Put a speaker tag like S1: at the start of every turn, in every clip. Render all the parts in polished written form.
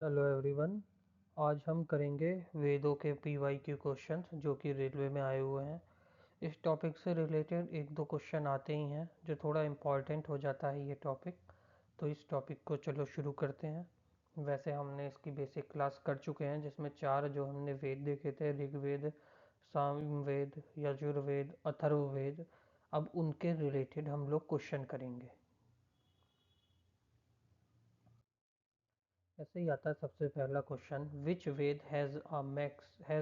S1: Hello everyone. आज हम करेंगे वेदों के पीवाईक्यू क्वेश्चन जो कि रेलवे में आए हुए हैं। इस टॉपिक से रिलेटेड एक दो क्वेश्चन आते ही हैं जो थोड़ा इम्पॉर्टेंट हो जाता है ये टॉपिक। तो इस टॉपिक को चलो शुरू करते हैं। वैसे हमने इसकी बेसिक क्लास कर चुके हैं जिसमें चार जो हमने वेद देखे थे, ऋग्वेद, सामवेद, यजुर्वेद, अथर्ववेद। अब उनके रिलेटेड हम लोग क्वेश्चन करेंगे। ऐसे ही आता है सबसे पहला question, which Veda has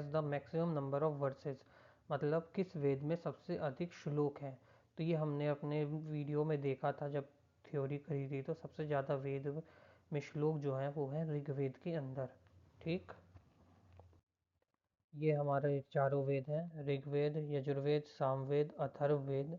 S1: the maximum number of verses. मतलब किस वेद में सबसे अधिक श्लोक हैं। तो ये हमने अपने वीडियो में देखा था जब थ्योरी करी थी, तो सबसे ज़्यादा वेद में श्लोक जो हैं वो हैं ऋग्वेद के अंदर। ठीक, ये हमारे चारों वेद हैं, ऋग्वेद, यजुर्वेद, सामवेद, अथर्ववेद।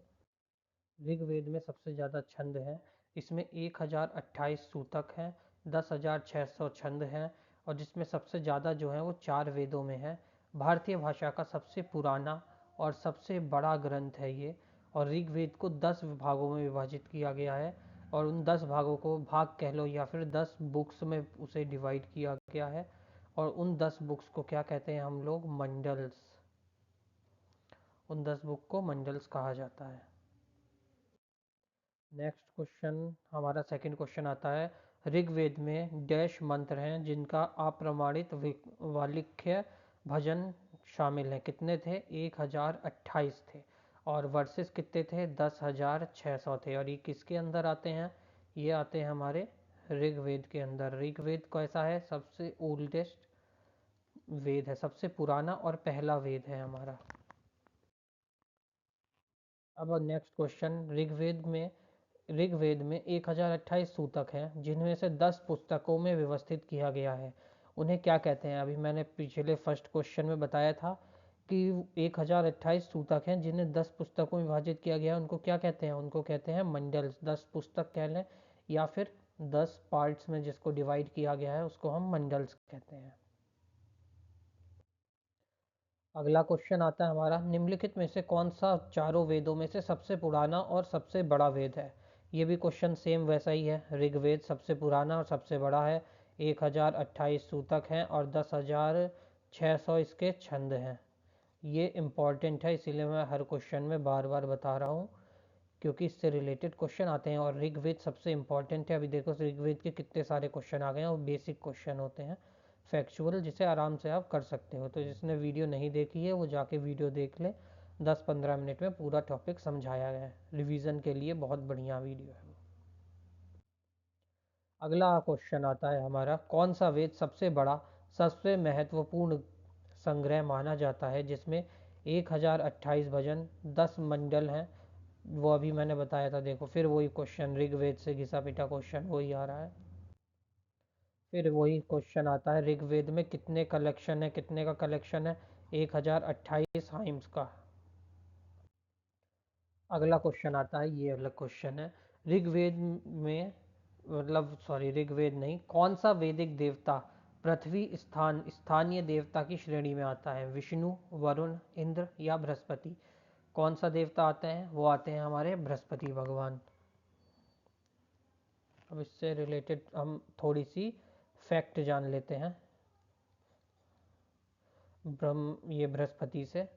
S1: ऋग्वेद में सबसे ज़्यादा छंद हैं। इसमें 1028 सूतक हैं, 10,600 छंद हैं। और जिसमें सबसे ज़्यादा जो है वो चार वेदों में है। भारतीय भाषा का सबसे पुराना और सबसे बड़ा ग्रंथ है ये। और ऋग्वेद को 10 भागों में विभाजित किया गया है। और उन 10 भागों को भाग कह लो या फिर 10 बुक्स में उसे डिवाइड किया गया है। और उन 10 बुक्स को क्या कहते हैं हम लोग? मंडल्स। उन 10 बुक को मंडल्स कहा जाता है। नेक्स्ट क्वेश्चन, हमारा सेकंड क्वेश्चन आता है, ऋग्वेद में डैश मंत्र हैं जिनका अप्रमाणित वालिख्य भजन शामिल है। कितने थे? 1028 थे। और वर्सेस कितने थे? 10,600 थे। और ये किसके अंदर आते हैं? ये आते हैं हमारे ऋग्वेद के अंदर। ऋग्वेद कैसा है? सबसे ओल्डेस्ट वेद है, सबसे पुराना और पहला वेद है हमारा। अब नेक्स्ट क्वेश्चन, ऋग्वेद में 1028 सूतक हैं जिनमें से 10 पुस्तकों में व्यवस्थित किया गया है। उन्हें क्या कहते हैं? अभी मैंने पिछले फर्स्ट क्वेश्चन में बताया था कि 1028 सूतक हैं जिन्हें 10 पुस्तकों में विभाजित किया गया है। उनको क्या कहते हैं? उनको कहते हैं मंडल्स। 10 पुस्तक कह लें या फिर 10 पार्ट्स में जिसको डिवाइड किया गया है उसको हम मंडल्स कहते हैं। अगला क्वेश्चन आता है हमारा, निम्नलिखित में से कौन सा चारों वेदों में से सबसे पुराना और सबसे बड़ा वेद है? ये भी क्वेश्चन सेम वैसा ही है। ऋग्वेद सबसे पुराना और सबसे बड़ा है, 1028 सूतक हैं और 10,600 इसके छंद हैं। ये इम्पॉर्टेंट है, इसीलिए मैं हर क्वेश्चन में बार बार बता रहा हूँ क्योंकि इससे रिलेटेड क्वेश्चन आते हैं। और ऋग्वेद सबसे इम्पॉर्टेंट है। अभी देखो ऋग्वेद के कितने सारे क्वेश्चन आ गए हैं और बेसिक क्वेश्चन होते हैं, फैक्चुअल, जिसे आराम से आप कर सकते हो। तो जिसने वीडियो नहीं देखी है वो जाके वीडियो देख ले। 10-15 मिनट में पूरा टॉपिक समझाया गया है। रिवीजन के लिए बहुत बढ़िया वीडियो है। अगला क्वेश्चन आता है हमारा, कौन सा वेद सबसे बड़ा, सबसे महत्वपूर्ण संग्रह माना जाता है जिसमें 1028 भजन, 10 मंडल हैं? वो अभी मैंने बताया था। देखो फिर वही क्वेश्चन, ऋग्वेद से घिसा पिटा क्वेश्चन वही आ रहा है। फिर वही क्वेश्चन आता है, ऋग्वेद में कितने कलेक्शन है? कितने का कलेक्शन है? 1028 हाइम्स का। अगला क्वेश्चन आता है, ये अलग क्वेश्चन है। ऋग्वेद में, मतलब सॉरी ऋग्वेद नहीं, कौन सा वैदिक देवता पृथ्वी स्थानीय देवता की श्रेणी में आता है? विष्णु, वरुण, इंद्र या बृहस्पति? कौन सा देवता आते हैं? वो आते हैं हमारे बृहस्पति भगवान। अब इससे रिलेटेड हम थोड़ी सी फैक्ट जान लेते हैं ये बृहस्पति से।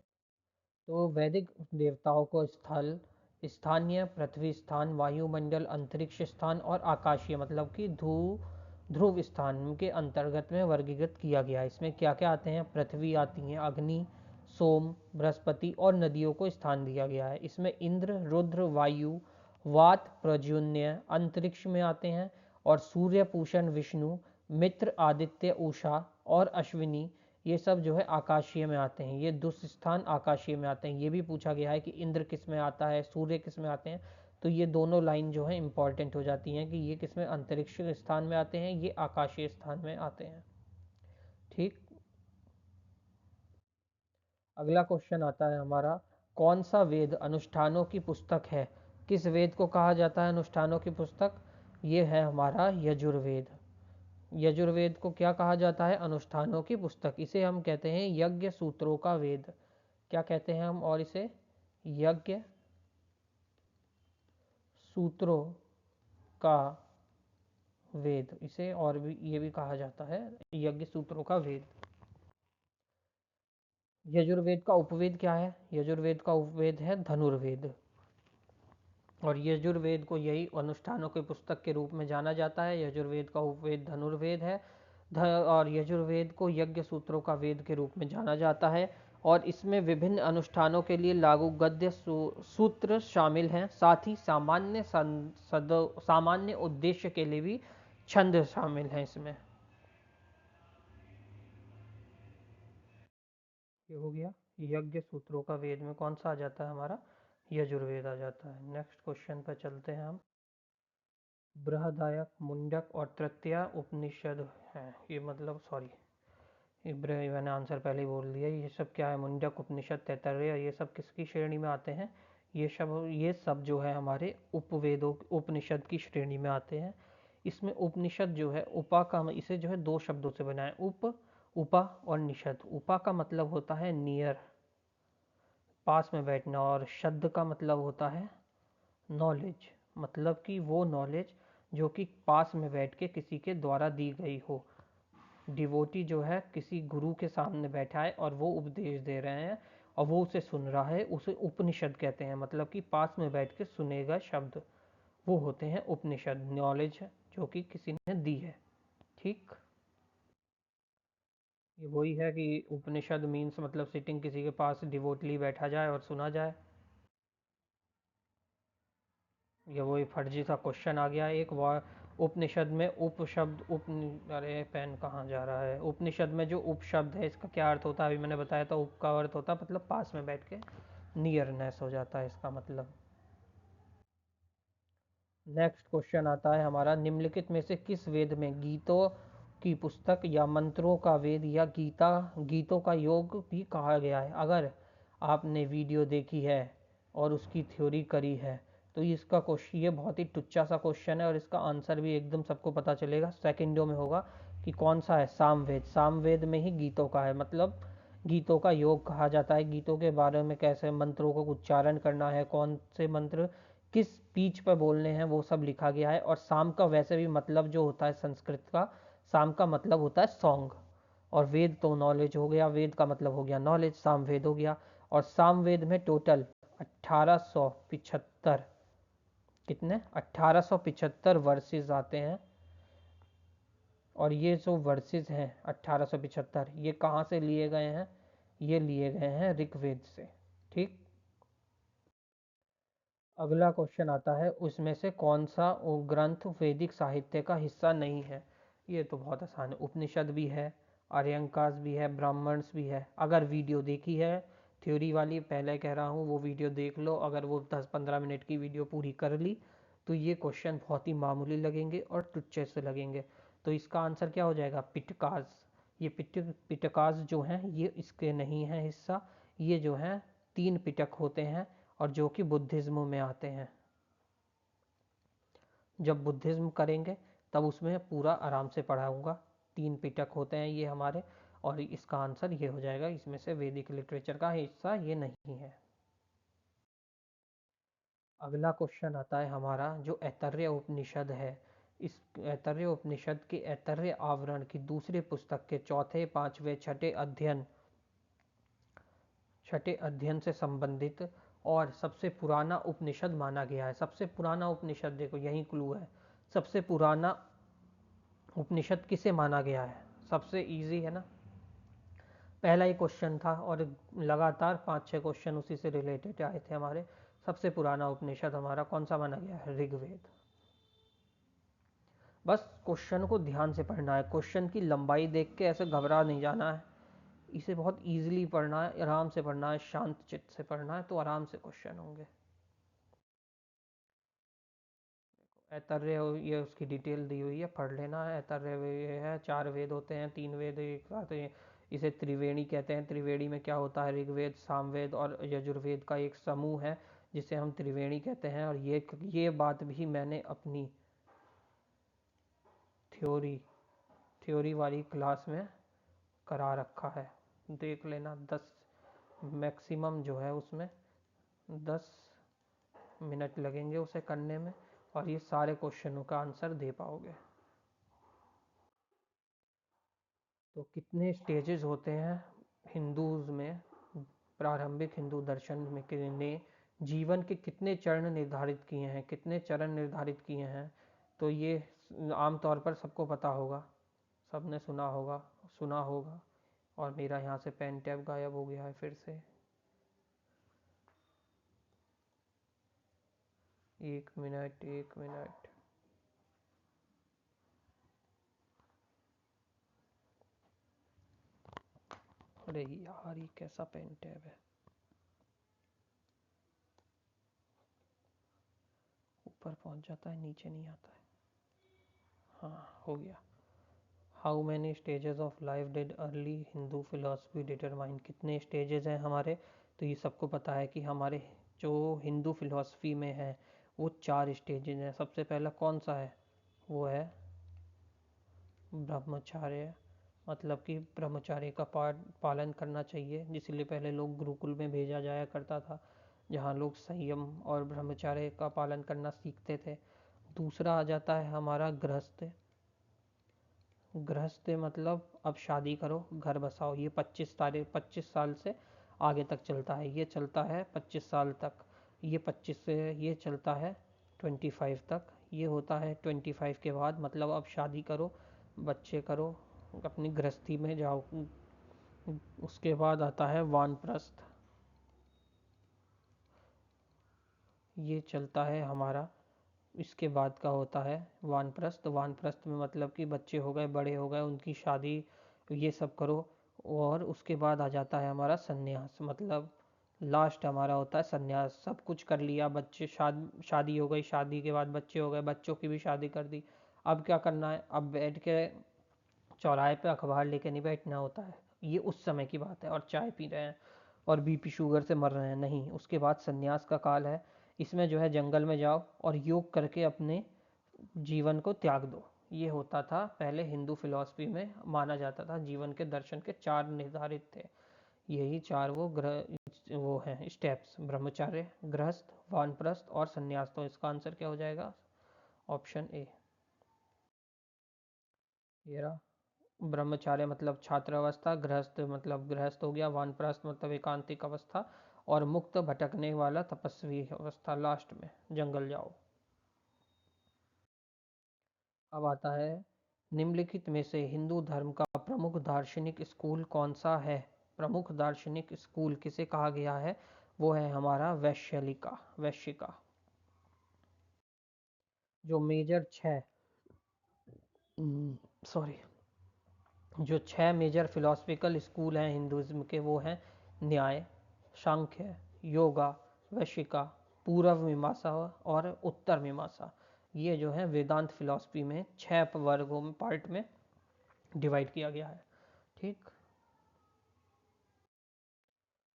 S1: तो वैदिक देवताओं को स्थल, स्थानीय, पृथ्वी स्थान, वायुमंडल, अंतरिक्ष स्थान और आकाशीय मतलब कि ध्रुव स्थान के अंतर्गत में वर्गीकृत किया गया है। इसमें क्या क्या आते हैं? पृथ्वी आती है, अग्नि, सोम, बृहस्पति और नदियों को स्थान दिया गया है। इसमें इंद्र, रुद्र, वायु, वात, प्रज्युम्न अंतरिक्ष में आते हैं। और सूर्य, पूषण, विष्णु, मित्र, आदित्य, उषा और अश्विनी, ये सब जो है आकाशीय में आते हैं। ये दुष्ट स्थान आकाशीय में आते हैं। ये भी पूछा गया है कि इंद्र किस में आता है, सूर्य किस में आते हैं। तो ये दोनों लाइन जो है इंपॉर्टेंट हो जाती हैं कि ये किस में अंतरिक्ष स्थान में आते हैं, ये आकाशीय स्थान में आते हैं। ठीक। अगला क्वेश्चन आता है हमारा, कौन सा वेद अनुष्ठानों की पुस्तक है? किस वेद को कहा जाता है अनुष्ठानों की पुस्तक? ये है हमारा यजुर्वेद। यजुर्वेद को क्या कहा जाता है? अनुष्ठानों की पुस्तक। इसे हम कहते हैं यज्ञ सूत्रों का वेद। क्या कहते हैं हम? और इसे यज्ञ सूत्रों का वेद, इसे और भी ये भी कहा जाता है यज्ञ सूत्रों का वेद। यजुर्वेद का उपवेद क्या है? यजुर्वेद का उपवेद है धनुर्वेद। और यजुर्वेद को यही अनुष्ठानों के पुस्तक के रूप में जाना जाता है। यजुर्वेद का उपवेद धनुर्वेद है। और यजुर्वेद को यज्ञ सूत्रों का वेद के रूप में जाना जाता है। और इसमें विभिन्न अनुष्ठानों के लिए लागू गद्य सूत्र शामिल हैं। साथ ही सामान्य उद्देश्य के लिए भी छंद शामिल हैं इसमें। ये हो गया यज्ञ सूत्रों का वेद में कौन सा आ जाता है हमारा? यजुर्वेद आ जाता है। नेक्स्ट क्वेश्चन पर चलते हैं हम। बृहदारण्यक, मुंडक और तृतीया उपनिषद हैं। ये मतलब सॉरी, मैंने आंसर पहले ही बोल दिया। ये सब क्या है? मुंडक उपनिषद, तैत्तरीय, ये सब किसकी श्रेणी में आते हैं? ये सब जो है हमारे उपवेदों उपनिषद की श्रेणी में आते हैं। इसमें उपनिषद जो है उपा का, इसे जो है दो शब्दों से बनाए, उपा और निषद। उपा का मतलब होता है नियर, पास में बैठना, और शब्द का मतलब होता है नॉलेज, मतलब कि वो नॉलेज जो कि पास में बैठ के किसी के द्वारा दी गई हो। डिवोटी जो है किसी गुरु के सामने बैठा है और वो उपदेश दे रहे हैं और वो उसे सुन रहा है, उसे उपनिषद कहते हैं। मतलब कि पास में बैठ के सुनेगा शब्द, वो होते हैं उपनिषद, नॉलेज जो कि किसी ने दी है। ठीक, ये वही है कि उपनिषद मीन्स मतलब सिटिंग, किसी के पास डिवोटली बैठा जाए और सुना जाए। ये वही फर्जी सा क्वेश्चन आ गया एक। उपनिषद में उपशब्द अरे पेन कहाँ जा रहा है? उपनिषद में जो उपशब्द है इसका क्या अर्थ होता है? अभी मैंने बताया था, उप का अर्थ होता है मतलब पास में बैठ के, नियरनेस हो जाता है इसका मतलब। नेक्स्ट क्वेश्चन आता है हमारा, निम्नलिखित में से किस वेद में गीतों की पुस्तक या मंत्रों का वेद या गीतों का योग भी कहा गया है? अगर आपने वीडियो देखी है और उसकी थ्योरी करी है तो इसका क्वेश्चन, ये बहुत ही टुच्चा सा क्वेश्चन है और इसका आंसर भी एकदम सबको पता चलेगा, सेकंडों में होगा कि कौन सा है। सामवेद। सामवेद में ही गीतों का है, मतलब गीतों का योग कहा जाता है। गीतों के बारे में कैसे मंत्रों को उच्चारण करना है, कौन से मंत्र किस पीच पर बोलने हैं, वो सब लिखा गया है। और साम का वैसे भी मतलब जो होता है संस्कृत का, साम का मतलब होता है सॉन्ग। और वेद तो नॉलेज हो गया, वेद का मतलब हो गया नॉलेज, साम वेद हो गया। और साम वेद में टोटल 1875, कितने? 1875 वर्सेस आते हैं। और ये जो वर्सेस हैं 1875, ये कहाँ से लिए गए हैं? ये लिए गए हैं ऋग्वेद से। ठीक, अगला क्वेश्चन आता है, उसमें से कौन सा ग्रंथ वैदिक साहित्य का हिस्सा नहीं है? ये तो बहुत आसान है। उपनिषद भी है, आर्यंकास भी है, ब्राह्मण्स भी है। अगर वीडियो देखी है थ्योरी वाली, पहले कह रहा हूँ वो वीडियो देख लो। अगर वो 10-15 मिनट की वीडियो पूरी कर ली तो ये क्वेश्चन बहुत ही मामूली लगेंगे और तुच्छे से लगेंगे। तो इसका आंसर क्या हो जाएगा? पिटकास। ये पिटकास जो हैं ये इसके नहीं है हिस्सा। ये जो हैं 3 पिटक होते हैं और जो कि बुद्धिज्म में आते हैं। जब बुद्धिज्म करेंगे तब उसमें पूरा आराम से पढ़ाऊंगा। 3 पिटक होते हैं ये हमारे। और इसका आंसर ये हो जाएगा, इसमें से वैदिक लिटरेचर का हिस्सा ये नहीं है। अगला क्वेश्चन आता है हमारा, जो ऐतरेय उपनिषद है, इस ऐतरेय उपनिषद के ऐतरेय आवरण की दूसरी पुस्तक के चौथे, पांचवें, छठे अध्ययन से संबंधित और सबसे पुराना उपनिषद माना गया है। सबसे पुराना उपनिषद, देखो यही क्लू है, सबसे पुराना उपनिषद किसे माना गया है? सबसे इजी है ना, पहला ही क्वेश्चन था और लगातार 5-6 क्वेश्चन उसी से रिलेटेड आए थे हमारे। सबसे पुराना उपनिषद हमारा कौन सा माना गया है? ऋग्वेद। बस क्वेश्चन को ध्यान से पढ़ना है, क्वेश्चन की लंबाई देख के ऐसे घबरा नहीं जाना है। इसे बहुत इजीली पढ़ना है, आराम से पढ़ना है, शांत चित्त से पढ़ना है, तो आराम से क्वेश्चन होंगे। ऐतरेय, ये उसकी डिटेल दी हुई है, पढ़ लेना है। ऐतरेय ये है, 4 वेद होते हैं, 3 वेद एक साथ इसे त्रिवेणी कहते हैं। त्रिवेणी में क्या होता है? ऋग्वेद, सामवेद और यजुर्वेद का एक समूह है जिसे हम त्रिवेणी कहते हैं। और ये बात भी मैंने अपनी थ्योरी थ्योरी वाली क्लास में करा रखा है, देख लेना। 10 मैक्सिमम जो है उसमें 10 मिनट लगेंगे उसे करने में और ये सारे क्वेश्चनों का आंसर दे पाओगे। तो कितने स्टेजेस होते हैं हिंदूज में, प्रारंभिक हिंदू दर्शन में ने जीवन के कितने चरण निर्धारित किए हैं, कितने चरण निर्धारित किए हैं? तो ये आमतौर पर सबको पता होगा, सबने सुना होगा। और मेरा यहाँ से पेन टैब गायब हो गया है फिर से। 1 मिनट 1 मिनट। अरे यार ये कैसा पेन टैब है, ऊपर पहुंच जाता है नीचे नहीं आता है। हाँ हो गया। How many stages of life did early Hindu philosophy determine? कितने स्टेजेस हैं हमारे? तो ये सबको पता है कि हमारे जो हिंदू फिलोसफी में है वो 4 स्टेजेस हैं। सबसे पहला कौन सा है? वो है ब्रह्मचार्य, मतलब कि ब्रह्मचार्य का पालन करना चाहिए, जिसलिए पहले लोग गुरुकुल में भेजा जाया करता था, जहाँ लोग संयम और ब्रह्मचार्य का पालन करना सीखते थे। दूसरा आ जाता है हमारा गृहस्थ। गृहस्थ मतलब अब शादी करो, घर बसाओ। ये 25 साल से आगे तक चलता है, ये चलता है 25 साल तक। ये 25 से ये चलता है 25 तक। ये होता है 25 के बाद, मतलब अब शादी करो, बच्चे करो, अपनी गृहस्थी में जाओ। उसके बाद आता है वानप्रस्थ। ये चलता है हमारा, इसके बाद का होता है वानप्रस्थ। वानप्रस्थ में मतलब कि बच्चे हो गए, बड़े हो गए, उनकी शादी, ये सब करो। और उसके बाद आ जाता है हमारा संन्यास, मतलब लास्ट हमारा होता है संन्यास। सब कुछ कर लिया, बच्चे शादी हो गई, शादी के बाद बच्चे हो गए, बच्चों की भी शादी कर दी। अब क्या करना है? अब बैठ के चौराहे पे अखबार लेके नहीं बैठना होता है। ये उस समय की बात है, और चाय पी रहे हैं और बीपी शुगर से मर रहे हैं नहीं। उसके बाद संन्यास का काल है। इसमें जो है जंगल में जाओ और योग करके अपने जीवन को त्याग दो। ये होता था पहले हिंदू फिलॉसफी में, माना जाता था जीवन के दर्शन के 4 निर्धारित थे। यही 4 वो हैं स्टेप्स: ब्रह्मचार्य, गृहस्थ, वानप्रस्थ और संन्यास। तो इसका आंसर क्या हो जाएगा? Option A. ये रहा। ब्रह्मचार्य मतलब छात्र अवस्था, गृहस्थ मतलब गृहस्थ हो गया, वानप्रस्थ मतलब एकांतिक अवस्था, और मुक्त भटकने वाला तपस्वी अवस्था लास्ट में, जंगल जाओ। अब आता है निम्नलिखित में से हिंदू धर्म का प्रमुख दार्शनिक स्कूल कौन सा है? प्रमुख दार्शनिक स्कूल किसे कहा गया है? वो है हमारा वैश्यिका। जो मेजर 6, सॉरी, जो 6 मेजर फिलोसफिकल स्कूल हैं हिंदुज्म के, वो हैं न्याय, सांख्य, योगा, वैशिका, पूर्व मीमांसा और उत्तर मीमांसा। ये जो है वेदांत फिलॉसफी में 6 वर्गों में, पार्ट में डिवाइड किया गया है। ठीक।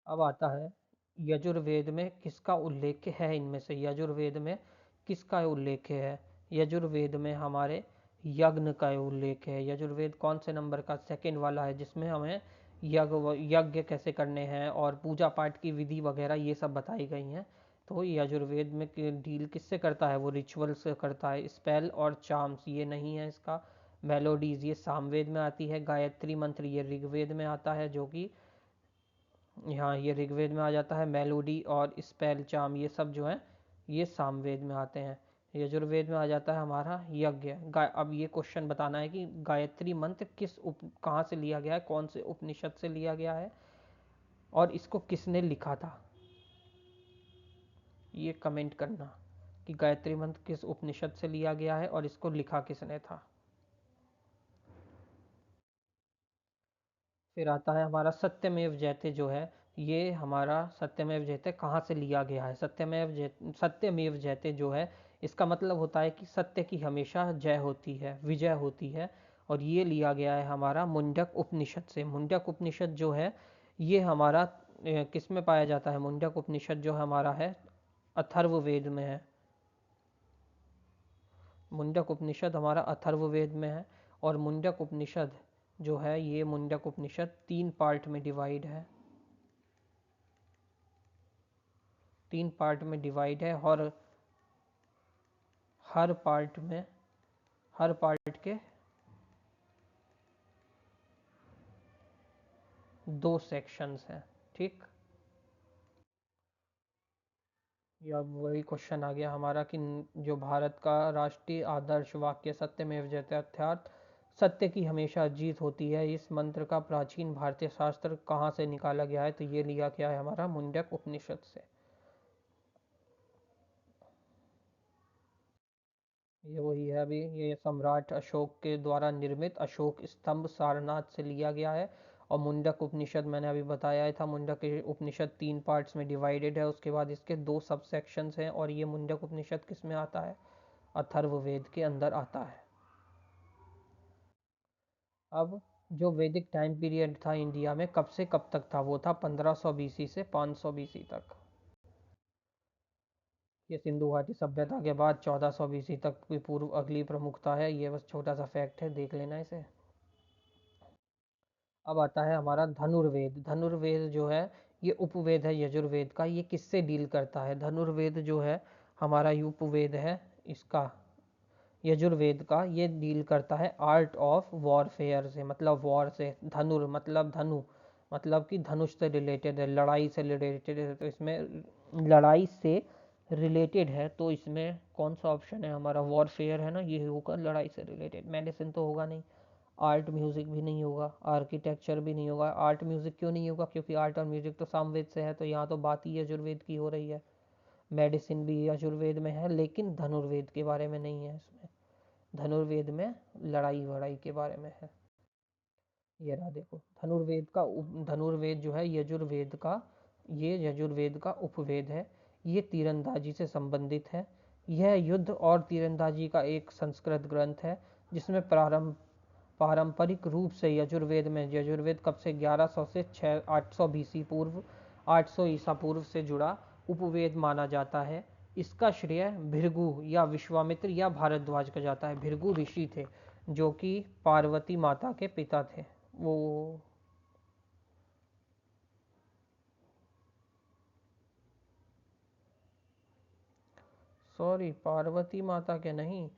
S1: अब आता है यजुर्वेद में किसका उल्लेख है? इनमें से यजुर्वेद में किसका उल्लेख है? यजुर्वेद में हमारे यज्ञ का उल्लेख है। यजुर्वेद कौन से नंबर का? सेकंड वाला है, जिसमें हमें यज्ञ कैसे करने हैं और पूजा पाठ की विधि वगैरह ये सब बताई गई हैं। तो यजुर्वेद में डील किससे करता है? वो रिचुअल से करता है। स्पेल और चार्म्स ये नहीं है इसका। मेलोडीज ये सामवेद में आती है। गायत्री मंत्र ये ऋग्वेद में आता है, जो कि यहाँ ये ऋग्वेद में आ जाता है। मेलोडी और स्पेल चार्म ये सब जो है ये सामवेद में आते हैं। यजुर्वेद में आ जाता है हमारा यज्ञ। अब ये क्वेश्चन बताना है कि गायत्री मंत्र कहाँ से लिया गया है, कौन से उपनिषद से लिया गया है, और इसको किसने लिखा था? ये कमेंट करना कि गायत्री मंत्र किस उपनिषद से लिया गया है और इसको लिखा किसने था। फिर आता है हमारा सत्यमेव जयते जो है, ये हमारा सत्यमेव जयते कहाँ से लिया गया है? सत्यमेव जयते जो है, इसका मतलब होता है कि सत्य की हमेशा जय होती है, विजय होती है। और ये लिया गया है हमारा मुंडक उपनिषद से। मुंडक उपनिषद जो है ये हमारा किस में पाया जाता है? मुंडक उपनिषद जो हमारा है अथर्ववेद में है। मुंडक उपनिषद हमारा अथर्ववेद में है। और मुंडक उपनिषद जो है, ये मुंडक उपनिषद 3 पार्ट में डिवाइड है। 3 पार्ट में डिवाइड है, और हर पार्ट में, हर पार्ट के दो सेक्शंस हैं। ठीक, या वही क्वेश्चन आ गया हमारा कि जो भारत का राष्ट्रीय आदर्श वाक्य सत्यमेव जयते अर्थात सत्य की हमेशा जीत होती है, इस मंत्र का प्राचीन भारतीय शास्त्र कहाँ से निकाला गया है, तो ये लिया गया है हमारा मुंडक उपनिषद से। ये वही है, अभी ये सम्राट अशोक के द्वारा निर्मित अशोक स्तंभ सारनाथ से लिया गया है। और मुंडक उपनिषद मैंने अभी बताया ही था, मुंडक उपनिषद 3 पार्ट्स में डिवाइडेड है, उसके बाद इसके 2 सब सेक्शंस हैं। और ये मुंडक उपनिषद किस में आता है, अथर्ववेद के अंदर आता है। अब जो वैदिक टाइम पीरियड था इंडिया में कब से कब तक था, वो था 1500 बीसी से 500 बीसी तक। ये सिंधु घाटी सभ्यता के बाद 1400 बीसी तक की पूर्व अगली प्रमुखता है। ये बस छोटा सा फैक्ट है, देख लेना इसे। अब आता है हमारा धनुर्वेद। धनुर्वेद जो है ये उपवेद है यजुर्वेद का। ये किससे डील करता है, धनुर्वेद जो है हमारा उपवेद है इसका, यजुर्वेद का। ये डील करता है आर्ट ऑफ वॉरफेयर से, मतलब वॉर से। धनुर मतलब धनु, मतलब कि धनुष से रिलेटेड है, लड़ाई से रिलेटेड है। तो इसमें लड़ाई से रिलेटेड है, तो इसमें कौन सा ऑप्शन है हमारा, वॉरफेयर है ना, ये होगा लड़ाई से रिलेटेड। मेडिसिन तो होगा नहीं, आर्ट म्यूजिक भी नहीं होगा, आर्किटेक्चर भी नहीं होगा। आर्ट म्यूजिक क्यों नहीं होगा, क्योंकि आर्ट और म्यूजिक तो सामवेद से है, तो यहाँ तो बात ही यजुर्वेद की हो रही है। मेडिसिन भी यजुर्वेद में है, लेकिन धनुर्वेद के बारे में नहीं है इसमें। धनुर्वेद में लड़ाई वड़ाई के बारे में है। ये रहा देखो, धनुर्वेद जो है यजुर्वेद का, ये यजुर्वेद का उपवेद है। ये तीरंदाजी से संबंधित है। यह युद्ध और तीरंदाजी का एक संस्कृत ग्रंथ है, जिसमें पारंपरिक रूप से यजुर्वेद कब से 1100 से 800 बीसी पूर्व, 800 ईसा पूर्व से जुड़ा उपवेद माना जाता है। इसका श्रेय भृगु या विश्वामित्र या भारद्वाज का जाता है। भृगु ऋषि थे जो कि पार्वती माता के पिता थे। वो सॉरी, पार्वती माता के नहीं,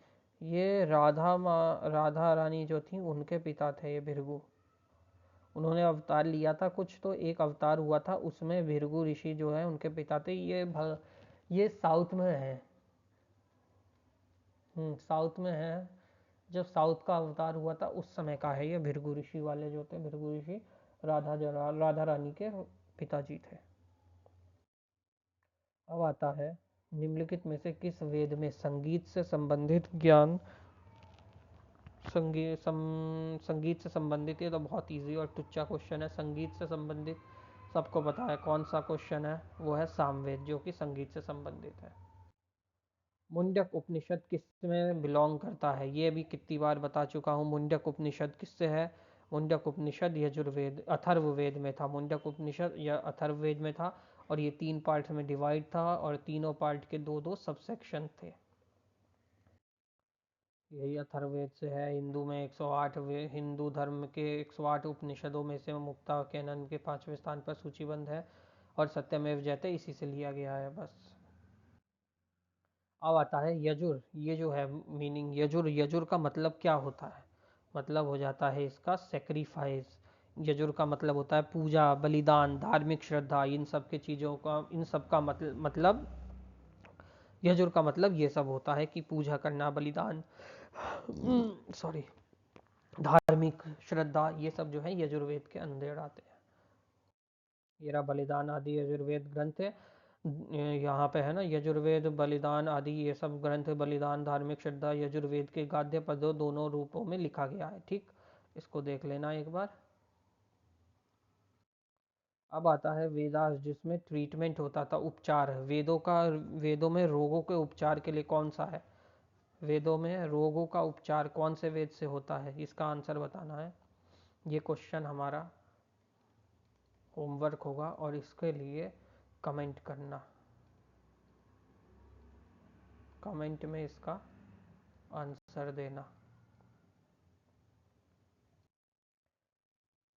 S1: ये राधा रानी जो थी उनके पिता थे ये भृगु। उन्होंने अवतार लिया था कुछ, तो एक अवतार हुआ था उसमें भृगु ऋषि जो है उनके पिता थे। ये साउथ में है। साउथ में है। जब साउथ का अवतार हुआ था उस समय का है ये। भृगु ऋषि वाले जो थे, भृगु ऋषि राधा रानी के पिताजी थे। अब आता है, निम्नलिखित में से किस वेद में संगीत से संबंधित ज्ञान, संगीत से संबंधित, ये तो बहुत इजी और टुच्चा क्वेश्चन है। संगीत से संबंधित सबको पता है कौन सा क्वेश्चन है, वो है सामवेद, जो कि संगीत से संबंधित है। मुंडक उपनिषद किस में बिलोंग करता है, ये भी कितनी बार बता चुका हूँ। मुंडक उपनिषद किससे है, मुंडक उपनिषद यजुर्वेद अथर्ववेद में था। मुंडक उपनिषद या अथर्ववेद में था, और ये 3 पार्ट में डिवाइड था, और तीनों पार्ट के 2-2 सब सेक्शन थे। यही अथर्ववेद से है। हिंदू में 108, हिंदू धर्म के 108 उपनिषदों में से मुक्ता कैनन के 5वें स्थान पर सूचीबद्ध है, और सत्यमेव जयते इसी से लिया गया है बस। अब आता है यजुर। ये जो है मीनिंग, यजुर, यजुर का मतलब क्या होता है, मतलब हो जाता है इसका सेक्रीफाइस। यजुर का मतलब होता है पूजा, बलिदान, धार्मिक श्रद्धा, इन सब के चीज़ों का, इन सब का मतलब यजुर का मतलब ये सब होता है कि पूजा करना, बलिदान, सॉरी, धार्मिक श्रद्धा, ये सब जो है यजुर्वेद के अंदर आते हैं। ये रहा बलिदान आदि यजुर्वेद ग्रंथ है। यहाँ पे है ना, यजुर्वेद बलिदान आदि ये सब ग्रंथ, बलिदान, धार्मिक श्रद्धा, यजुर्वेद के गाद्य पदों दोनों रूपों में लिखा गया है। ठीक, इसको देख लेना एक बार। अब आता है वेदास, जिसमें ट्रीटमेंट होता था, उपचार। वेदों में रोगों के उपचार के लिए कौन सा है, वेदों में रोगों का उपचार कौन से वेद से होता है, इसका आंसर बताना है। ये क्वेश्चन हमारा होमवर्क होगा, और इसके लिए कमेंट करना, कमेंट में इसका आंसर देना।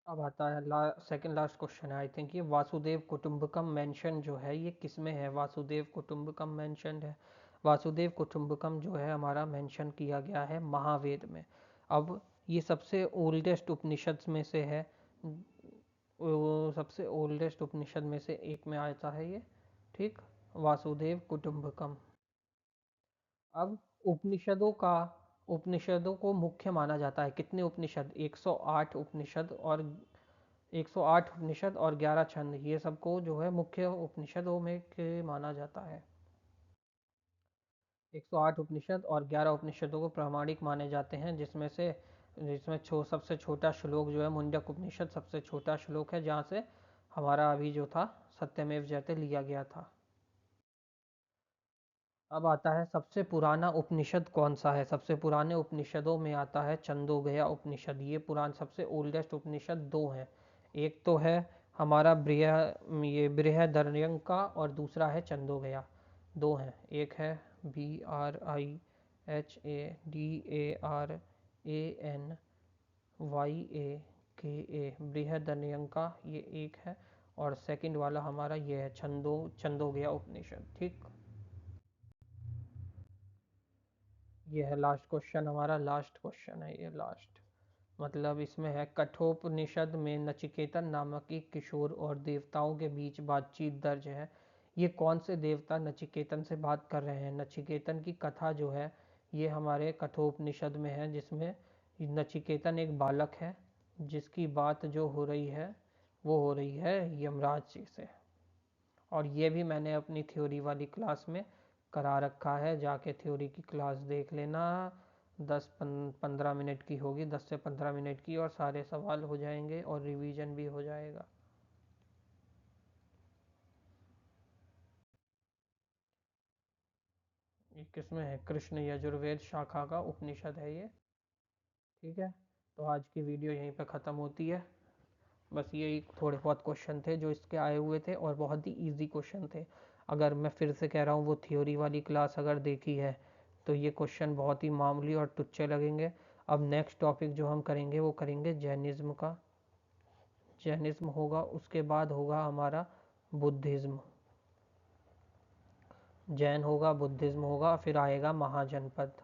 S1: अब आता है सेकंड लास्ट क्वेश्चन है आई थिंक। ये वासुदेव कुटुंबकम मेंशन जो है ये किस में है, वासुदेव कुटुंबकम मेंशन है। वासुदेव कुटुंबकम जो है हमारा मेंशन किया गया है महावेद में। अब ये सबसे ओल्डेस्ट उपनिषद में से है, वो सबसे ओल्डेस्ट उपनिषद में से एक में आता है ये, ठीक। वासुदेव कुटुंबकम। अब उपनिषदों का उपनिषदों को मुख्य माना जाता है। कितने उपनिषद? 108 उपनिषद और 108 उपनिषद और 11 छंद, ये सबको जो है मुख्य उपनिषदों में के माना जाता है। 108 उपनिषद और 11 उपनिषदों को प्रामाणिक माने जाते हैं, जिसमें सबसे छोटा श्लोक जो है मुंडक उपनिषद सबसे छोटा श्लोक है, जहाँ से हमारा अभी जो था सत्यमेव जयते लिया गया था। अब आता है सबसे पुराना उपनिषद कौन सा है। सबसे पुराने उपनिषदों में आता है छंदोगया उपनिषद। ये पुरान सबसे ओल्डेस्ट उपनिषद दो हैं। एक तो है हमारा बृहदरण्यका और दूसरा है छंदोगया। दो हैं, एक है BRIHADARANYAKA बृहदरण्यका, ये एक है। और सेकंड वाला हमारा ये है छंदोगया उपनिषद, ठीक। ये है लास्ट क्वेश्चन, हमारा लास्ट क्वेश्चन है ये, लास्ट। मतलब इसमें है, कठोपनिषद में नचिकेतन नामक एक किशोर और देवताओं के बीच बातचीत दर्ज है। ये कौन से देवता नचिकेतन से बात कर रहे हैं? नचिकेतन की कथा जो है ये हमारे कठोपनिषद में है, जिसमें नचिकेतन एक बालक है जिसकी बात जो हो रही है वो हो रही है यमराज जी से। और ये भी मैंने अपनी थ्योरी वाली क्लास में करा रखा है, जाके थ्योरी की क्लास देख लेना। 10-15 मिनट की होगी, 10 से 15 मिनट की, और सारे सवाल हो जाएंगे और रिवीजन भी हो जाएगा। ये किसमें है? कृष्ण यजुर्वेद शाखा का उपनिषद है ये, ठीक है। तो आज की वीडियो यहीं पे ख़त्म होती है। बस यही थोड़े बहुत क्वेश्चन थे जो इसके आए हुए थे, और बहुत ही इजी क्वेश्चन थे। अगर मैं फिर से कह रहा हूँ, वो थ्योरी वाली क्लास अगर देखी है तो ये क्वेश्चन बहुत ही मामूली और तुच्छ लगेंगे। अब नेक्स्ट टॉपिक जो हम करेंगे वो करेंगे जैनिज्म का। जैनिज्म होगा, उसके बाद होगा हमारा बुद्धिज्म। जैन होगा, बुद्धिज्म होगा, फिर आएगा महाजनपद।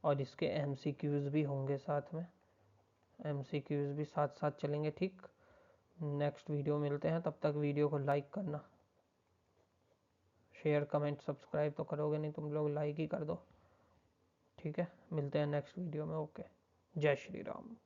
S1: और इसके MCQs भी होंगे साथ में, MCQs भी साथ साथ चलेंगे, ठीक। नेक्स्ट वीडियो मिलते हैं, तब तक वीडियो को लाइक करना, शेयर कमेंट सब्सक्राइब तो करोगे नहीं तुम लोग, लाइक ही कर दो, ठीक है। मिलते हैं नेक्स्ट वीडियो में, ओके। जय श्री राम।